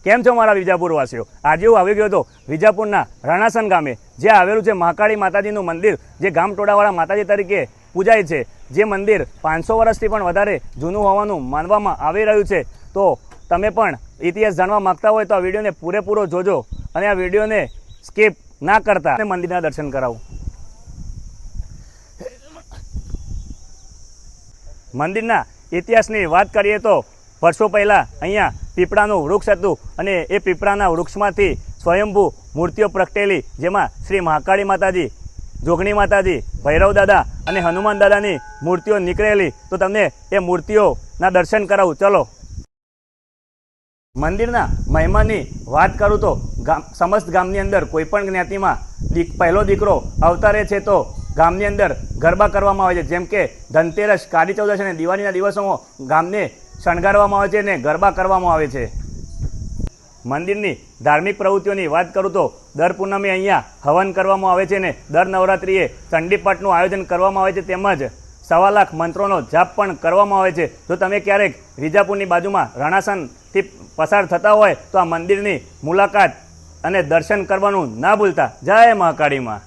કેમ છો મારા વિજાપુરવાસીઓ? આજે હું આવી ગયો હતો વિજાપુરના રણાસન ગામે, જે આવેલું છે મહાકાળી માતાજીનું મંદિર, જે ગામટોળાવાળા માતાજી તરીકે પૂજાય છે. જે મંદિર 500 વર્ષથી પણ વધારે જૂનું હોવાનું માનવામાં આવી રહ્યું છે. તો તમે પણ ઇતિહાસ જાણવા માગતા હોય તો આ વિડીયોને પૂરેપૂરો જોજો અને આ વિડીયોને સ્કીપ ના કરતા મંદિરના દર્શન કરાવું. મંદિરના ઇતિહાસની વાત કરીએ તો વર્ષો પહેલાં અહીંયા પીપળાનું વૃક્ષ હતું અને એ પીપળાના વૃક્ષમાંથી સ્વયંભૂ મૂર્તિઓ પ્રગટેલી, જેમાં શ્રી મહાકાળી માતાજી, જોગણી માતાજી, ભૈરવ દાદા અને હનુમાન દાદાની મૂર્તિઓ નીકળેલી. તો તમને એ મૂર્તિઓના દર્શન કરાવું, ચલો. મંદિરના મહિમાની વાત કરું તો સમસ્ત ગામની અંદર કોઈપણ જ્ઞાતિમાં પહેલો દીકરો અવતારે છે તો ગામની અંદર ગરબા કરવામાં આવે છે. જેમ કે ધનતેરસ, કાળી ચૌદશ અને દિવાળીના દિવસોમાં ગામને શણગારવામાં આવે છે અને ગરબા કરવામાં આવે છે. મંદિરની ધાર્મિક પ્રવૃત્તિઓની વાત કરું તો દર પૂનમે અહીંયા હવન કરવામાં આવે છે અને દર નવરાત્રિએ ચંડીપાઠનું આયોજન કરવામાં આવે છે. તેમજ 1.25 લાખ મંત્રોનો જાપ પણ કરવામાં આવે છે. જો તમે ક્યારેક વિજાપુરની બાજુમાં રણાસનથી પસાર થતા હોય તો આ મંદિરની મુલાકાત અને દર્શન કરવાનું ના ભૂલતા. જય મહાકાળીમાં.